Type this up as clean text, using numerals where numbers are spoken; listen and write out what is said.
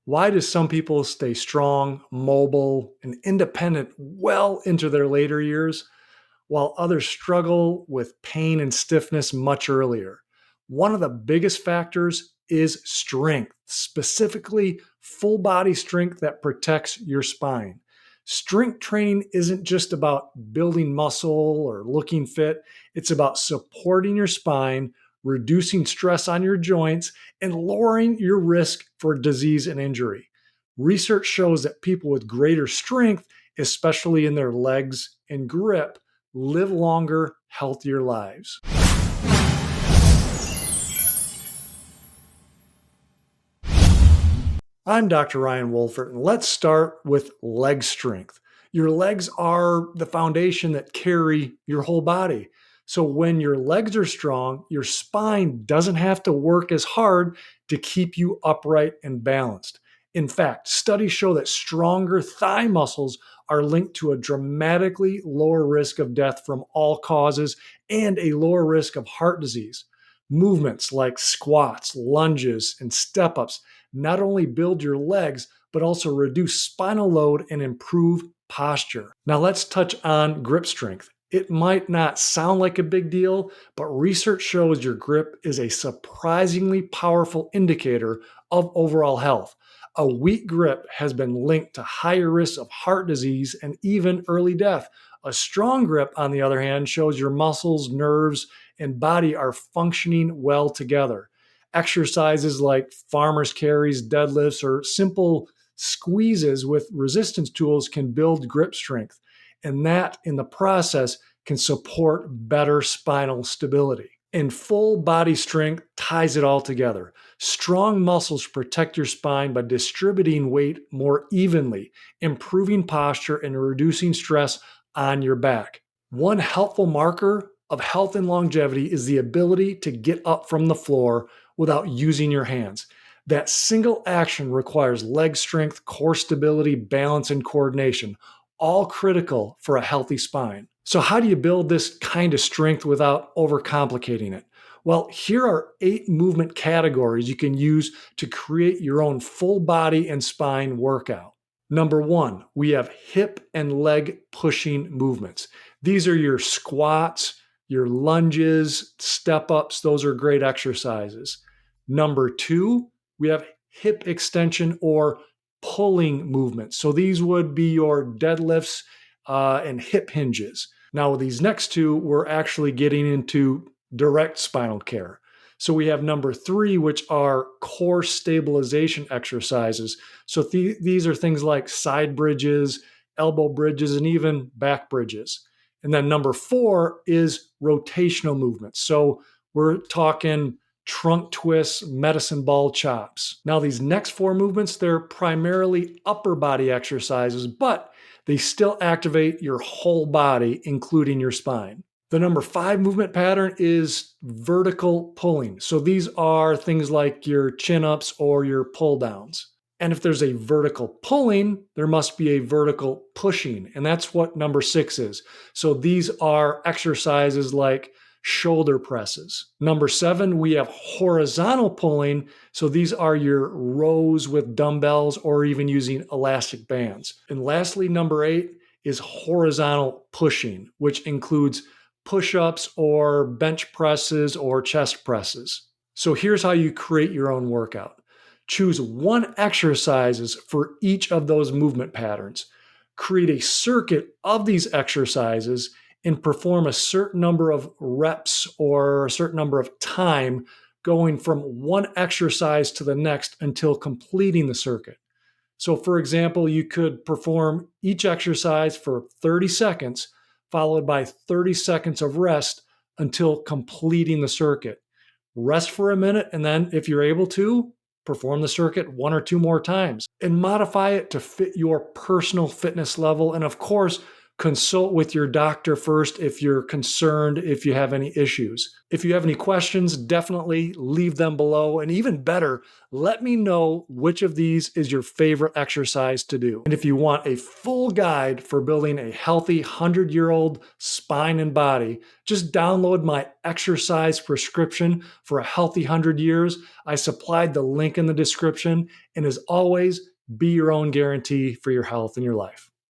Why do some people stay strong, mobile, and independent well into their later years, while others struggle with pain and stiffness much earlier? One of the biggest factors is strength, specifically full body strength that protects your spine. Strength training isn't just about building muscle or looking fit, it's about supporting your spine, reducing stress on your joints, and lowering your risk for disease and injury. Research shows that people with greater strength, especially in their legs and grip, live longer, healthier lives. I'm Dr. Ryan Wolfert, and let's start with leg strength. Your legs are the foundation that carry your whole body. So when your legs are strong, your spine doesn't have to work as hard to keep you upright and balanced. In fact, studies show that stronger thigh muscles are linked to a dramatically lower risk of death from all causes and a lower risk of heart disease. Movements like squats, lunges, and step ups not only build your legs, but also reduce spinal load and improve posture. Now, let's touch on grip strength. It might not sound like a big deal, but research shows your grip is a surprisingly powerful indicator of overall health. A weak grip has been linked to higher risks of heart disease and even early death. A strong grip, on the other hand, shows your muscles, nerves, and body are functioning well together. Exercises like farmer's carries, deadlifts, or simple squeezes with resistance tools can build grip strength. And that, in the process, can support better spinal stability. And full body strength ties it all together. Strong muscles protect your spine by distributing weight more evenly, improving posture, and reducing stress on your back. One helpful marker of health and longevity is the ability to get up from the floor without using your hands. That single action requires leg strength, core stability, balance, and coordination, all critical for a healthy spine. So, how do you build this kind of strength without overcomplicating it? Well, here are 8 movement categories you can use to create your own full body and spine workout. Number 1, we have hip and leg pushing movements. These are your squats, your lunges, step ups. Those are great exercises. Number 2, we have hip extension or pulling movements. So these would be your deadlifts and hip hinges. Now, with these next two, we're actually getting into direct spinal care. So we have number 3, which are core stabilization exercises. So these are things like side bridges, elbow bridges, and even back bridges. And then number 4 is rotational movements. So we're talking trunk twists, medicine ball chops. Now, these next 4 movements, they're primarily upper body exercises, but they still activate your whole body, including your spine. The number 5 movement pattern is vertical pulling. So these are things like your chin ups or your pull downs. And if there's a vertical pulling, there must be a vertical pushing. And that's what number 6 is. So these are exercises like shoulder presses. Number 7, we have horizontal pulling. So these are your rows with dumbbells or even using elastic bands. And lastly, number 8 is horizontal pushing, which includes push-ups or bench presses or chest presses. So here's how you create your own workout. Choose one exercises for each of those movement patterns. Create a circuit of these exercises and perform a certain number of reps or a certain number of time going from one exercise to the next until completing the circuit. So for example, you could perform each exercise for 30 seconds, followed by 30 seconds of rest until completing the circuit. Rest for a minute, and then if you're able to, perform the circuit 1 or 2 more times and modify it to fit your personal fitness level. And of course, Consult with your doctor first if you're concerned, if you have any issues. If you have any questions, definitely leave them below. And even better, let me know which of these is your favorite exercise to do. And if you want a full guide for building a healthy 100-year-old spine and body, just download my exercise prescription for a healthy 100 years. I supplied the link in the description. And as always, be your own guarantee for your health and your life.